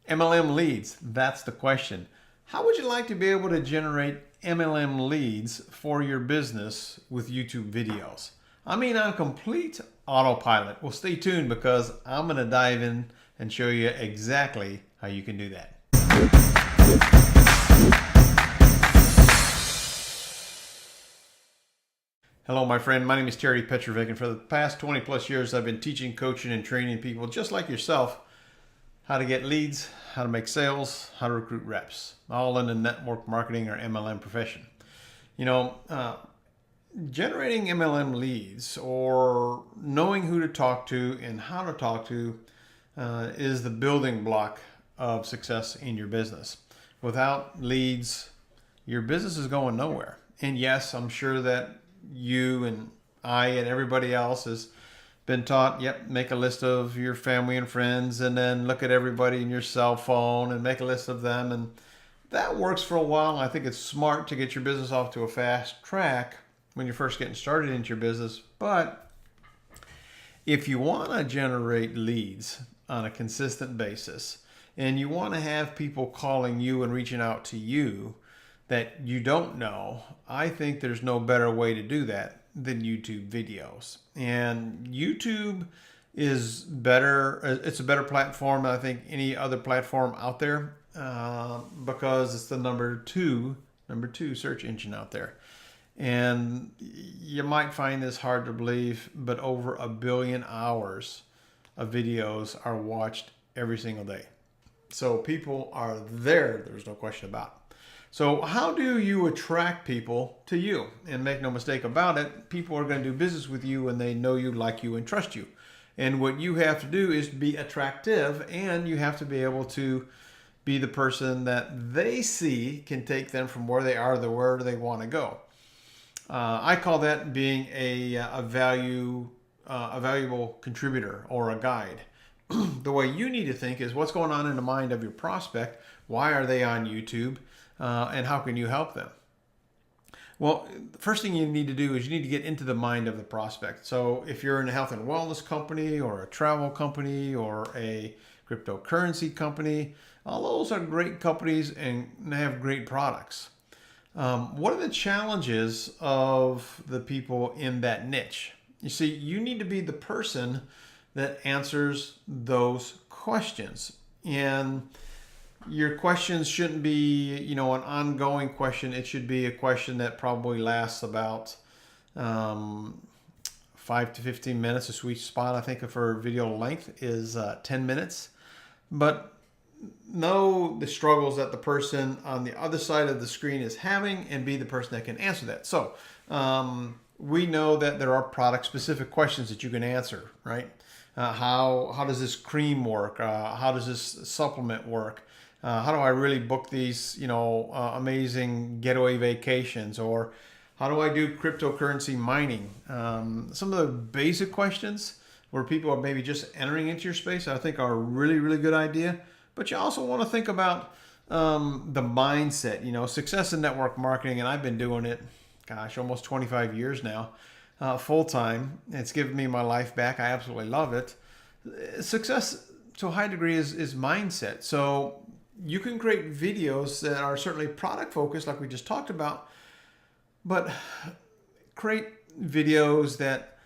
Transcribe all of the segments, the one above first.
MLM leads, that's the question. How would you like to be able to generate MLM leads for your business with YouTube videos? I mean, on complete autopilot. Well, stay tuned because I'm going to dive in and show you exactly how you can do that. Hello, my friend. My name is PEtrovick, and for the past 20 plus years, I've been teaching, coaching, and training people just like yourself how to get leads, how to make sales, how to recruit reps, all in the network marketing or MLM profession. You know, generating MLM leads or knowing who to talk to and how to talk to is the building block of success in your business. Without leads, your business is going nowhere. And yes, I'm sure that you and I and everybody else has been taught, yep, make a list of your family and friends and then look at everybody in your cell phone and make a list of them. And that works for a while. I think it's smart to get your business off to a fast track when you're first getting started into your business. But if you want to generate leads on a consistent basis and you want to have people calling you and reaching out to you that you don't know, I think there's no better way to do that than YouTube videos. And YouTube is better. It's a better platform than I think any other platform out there because it's the number two search engine out there. And you might find this hard to believe, but over 1 billion hours of videos are watched every single day. So people are there. There's no question about it. So how do you attract people to you? And make no mistake about it, people are going to do business with you when they know you, like you, and trust you. And what you have to do is be attractive, and you have to be able to be the person that they see can take them from where they are to where they want to go. I call that being a valuable contributor or a guide. The way you need to think is what's going on in the mind of your prospect. Why are they on YouTube? And how can you help them? Well, the first thing you need to do is you need to get into the mind of the prospect. So if you're in a health and wellness company or a travel company or a cryptocurrency company, all those are great companies and they have great products. What are the challenges of the people in that niche? You see, you need to be the person that answers those questions. And your questions shouldn't be, an ongoing question. It should be a question that probably lasts about 5 to 15 minutes. A sweet spot, I think, for video length is 10 minutes. But know the struggles that the person on the other side of the screen is having and be the person that can answer that. So we know that there are product-specific questions that you can answer, right? How does this cream work? How does this supplement work? How do I really book these, amazing getaway vacations? Or how do I do cryptocurrency mining? Some of the basic questions where people are maybe just entering into your space, I think are a really, really good idea. But you also want to think about the mindset, success in network marketing. And I've been doing it, almost 25 years now, full time. It's given me my life back. I absolutely love it. Success to a high degree is mindset. So you can create videos that are certainly product focused, like we just talked about, but create videos that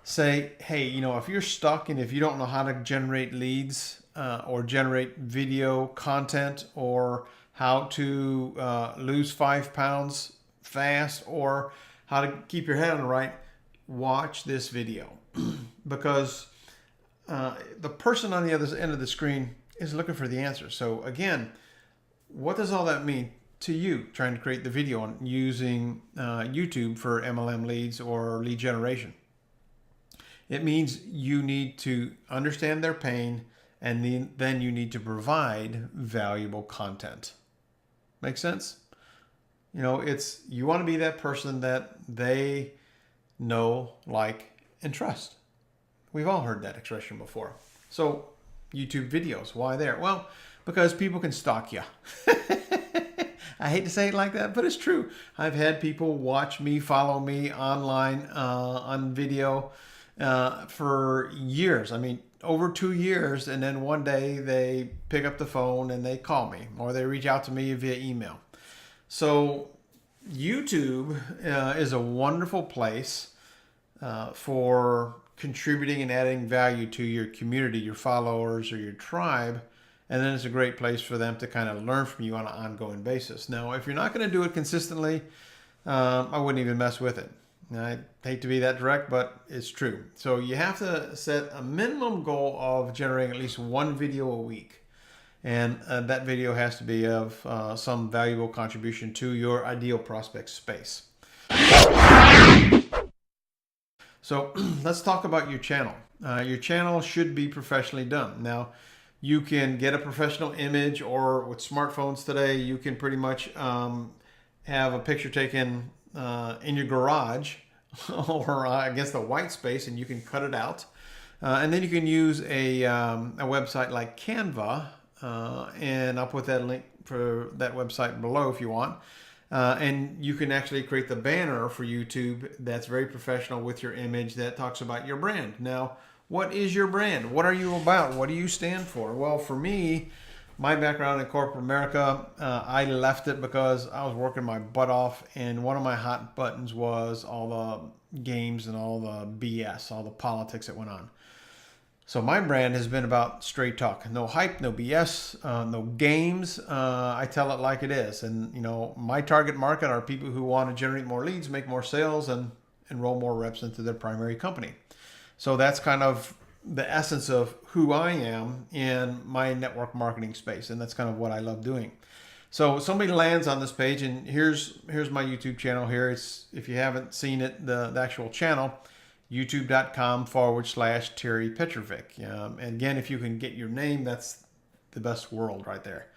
say, hey, if you're stuck and if you don't know how to generate leads or generate video content or how to lose 5 pounds fast or how to keep your head on the right, watch this video because the person on the other end of the screen is looking for the answer. So again, what does all that mean to you trying to create the video and using YouTube for MLM leads or lead generation? It means you need to understand their pain and then you need to provide valuable content. Make sense? You want to be that person that they know, like, and trust. We've all heard that expression before. So YouTube videos, why there? Well, because people can stalk you. I hate to say it like that, but it's true. I've had people watch me, follow me online on video, for years. I mean, over 2 years. And then one day they pick up the phone and they call me, or they reach out to me via email. So YouTube is a wonderful place for contributing and adding value to your community, your followers, or your tribe. And then it's a great place for them to kind of learn from you on an ongoing basis. Now, if you're not going to do it consistently, I wouldn't even mess with it. I hate to be that direct, but it's true. So you have to set a minimum goal of generating at least one video a week. And that video has to be of some valuable contribution to your ideal prospect space. So let's talk about your channel. Your channel should be professionally done. Now, you can get a professional image, or with smartphones today, you can pretty much have a picture taken in your garage or against a white space, and you can cut it out. And then you can use a website like Canva, and I'll put that link for that website below if you want. And you can actually create the banner for YouTube that's very professional with your image that talks about your brand. Now, what is your brand? What are you about? What do you stand for? Well, for me, my background in corporate America, I left it because I was working my butt off, and one of my hot buttons was all the games and all the BS, all the politics that went on. So my brand has been about straight talk. No hype, no BS, no games. I tell it like it is. And, you know, my target market are people who want to generate more leads, make more sales, and enroll more reps into their primary company. So that's kind of the essence of who I am in my network marketing space. And that's kind of what I love doing. So somebody lands on this page, and here's my YouTube channel here. It's, if you haven't seen it, the actual channel, youtube.com/Terry Petrovick. And again, if you can get your name, that's the best world right there.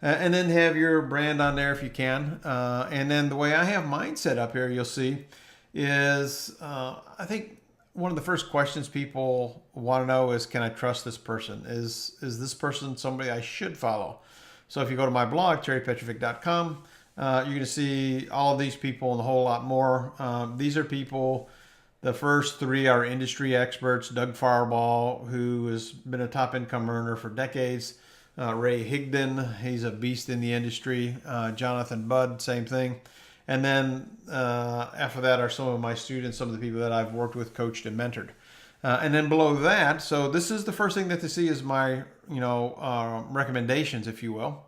And then have your brand on there if you can. And then the way I have mine set up here, you'll see, is I think one of the first questions people want to know is, can I trust this person? Is this person somebody I should follow? So if you go to my blog, terrypetrovick.com, you're going to see all of these people and a whole lot more. These are people, the first three are industry experts. Doug Fireball, who has been a top income earner for decades. Ray Higdon, he's a beast in the industry. Jonathan Budd, same thing. And then after that are some of my students, some of the people that I've worked with, coached, and mentored. And then below that, so this is the first thing that they see is my, recommendations, if you will.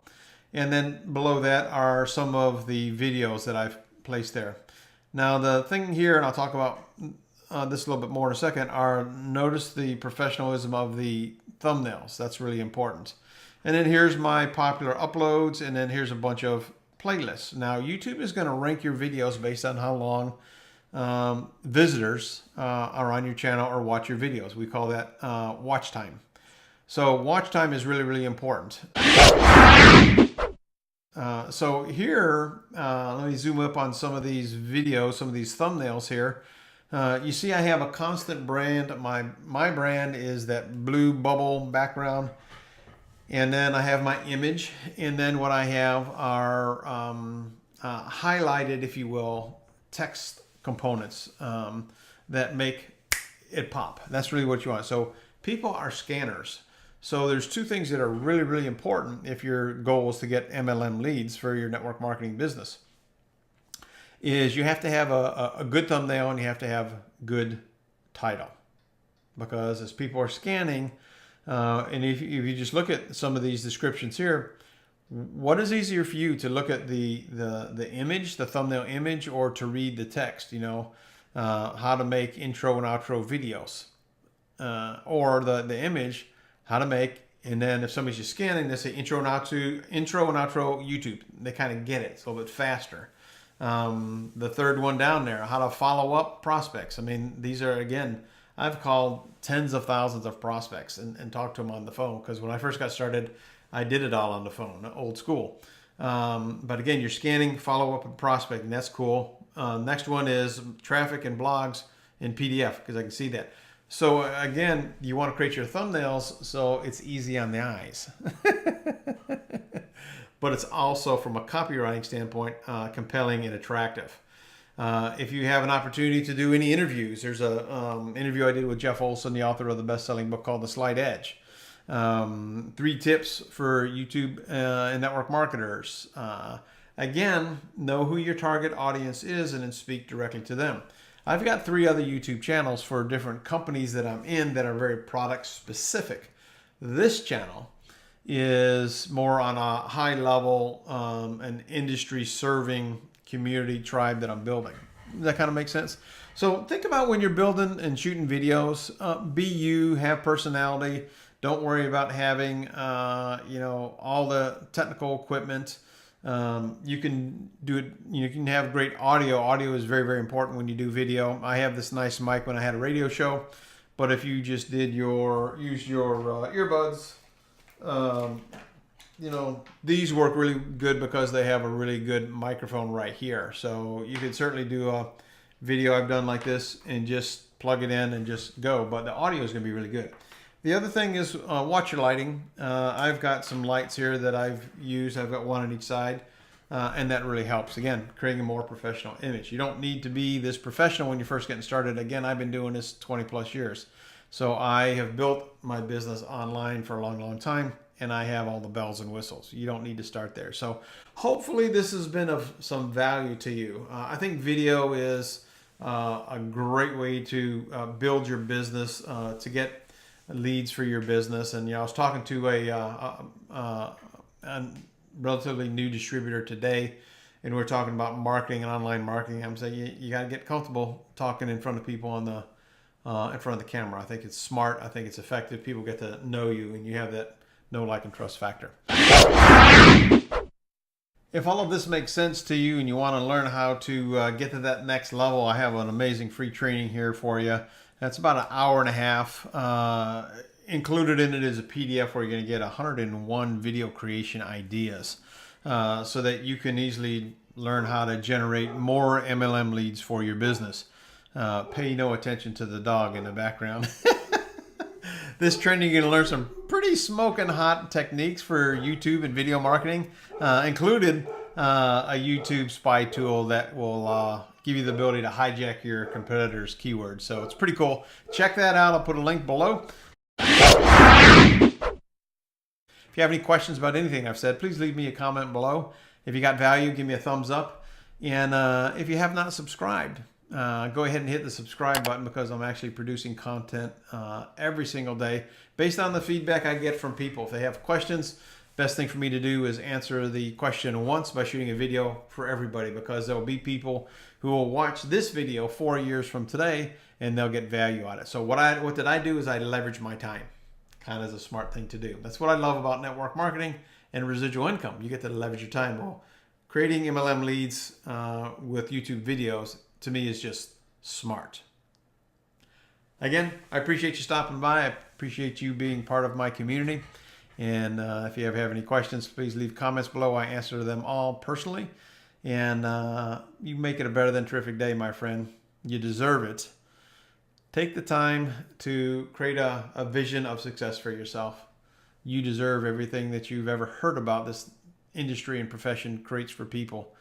And then below that are some of the videos that I've placed there. Now the thing here, and I'll talk about this a little bit more in a second, are notice the professionalism of the thumbnails. That's really important. And then here's my popular uploads, and then here's a bunch of playlists. Now YouTube is going to rank your videos based on how long visitors are on your channel or watch your videos. We call that watch time. So watch time is really, really important. So here, let me zoom up on some of these videos, some of these thumbnails here. You see I have a constant brand. My brand is that blue bubble background. And then I have my image, and then what I have are highlighted, if you will, text components that make it pop. That's really what you want. So people are scanners. So there's two things that are really, really important if your goal is to get MLM leads for your network marketing business. Is you have to have a good thumbnail, and you have to have good title. Because as people are scanning, and if you just look at some of these descriptions here, what is easier for you to look at the image, the thumbnail image, or to read the text? How to make intro and outro videos, or the image, how to make. And then if somebody's just scanning, they say intro and outro YouTube. They kind of get it. It's a little bit faster. The third one down there, how to follow up prospects. I mean, these are, again, I've called tens of thousands of prospects and talked to them on the phone, because when I first got started, I did it all on the phone, old school. But again, you're scanning, follow up, and prospecting. That's cool. Next one is traffic and blogs in PDF, because I can see that. So again, you want to create your thumbnails so it's easy on the eyes. But it's also, from a copywriting standpoint, compelling and attractive. If you have an opportunity to do any interviews, there's a interview I did with Jeff Olson, the author of the best-selling book called The Slight Edge. 3 tips for YouTube and network marketers. Again, know who your target audience is and then speak directly to them. I've got 3 other YouTube channels for different companies that I'm in that are very product specific. This channel is more on a high level, an industry serving community tribe that I'm building. Does that kind of make sense? So think about when you're building and shooting videos, be you, have personality. Don't worry about having, all the technical equipment. You can do it. You can have great audio. Audio is very, very important when you do video. I have this nice mic when I had a radio show, but if you just use your earbuds, these work really good because they have a really good microphone right here. So you could certainly do a video I've done like this and just plug it in and just go. But the audio is going to be really good. The other thing is watch your lighting. I've got some lights here that I've used. I've got one on each side, and that really helps. Again, creating a more professional image. You don't need to be this professional when you're first getting started. Again, I've been doing this 20 plus years. So I have built my business online for a long, long time, and I have all the bells and whistles. You don't need to start there. So hopefully this has been of some value to you. I think video is a great way to build your business, to get leads for your business. And I was talking to a relatively new distributor today, and we're talking about marketing and online marketing. I'm saying you got to get comfortable talking in front of people in front of the camera. I think it's smart. I think it's effective. People get to know you, and you have that know, like, and trust factor. If all of this makes sense to you and you want to learn how to get to that next level, I have an amazing free training here for you. That's about an hour and a half. Included in it is a PDF where you're going to get 101 video creation ideas so that you can easily learn how to generate more MLM leads for your business. Pay no attention to the dog in the background. This training, you're going to learn some pretty smoking hot techniques for YouTube and video marketing, included a YouTube spy tool that will give you the ability to hijack your competitors' keywords. So it's pretty cool. Check that out. I'll put a link below. If you have any questions about anything I've said, please leave me a comment below. If you got value, give me a thumbs up. And if you have not subscribed, go ahead and hit the subscribe button, because I'm actually producing content every single day based on the feedback I get from people. If they have questions, best thing for me to do is answer the question once by shooting a video for everybody, because there will be people who will watch this video 4 years from today and they'll get value out of it. So what did I do is I leverage my time. Kind of is a smart thing to do. That's what I love about network marketing and residual income. You get to leverage your time. Well, creating MLM leads with YouTube videos, to me, is just smart. Again, I appreciate you stopping by. I appreciate you being part of my community. And if you ever have any questions, please leave comments below. I answer them all personally. And you make it a better than terrific day, my friend. You deserve it. Take the time to create a vision of success for yourself. You deserve everything that you've ever heard about this industry and profession creates for people.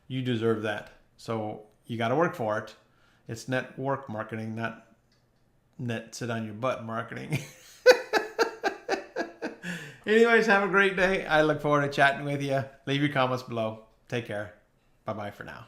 You deserve that. So you got to work for it. It's network marketing, not net sit on your butt marketing. Anyways, have a great day. I look forward to chatting with you. Leave your comments below. Take care. Bye-bye for now.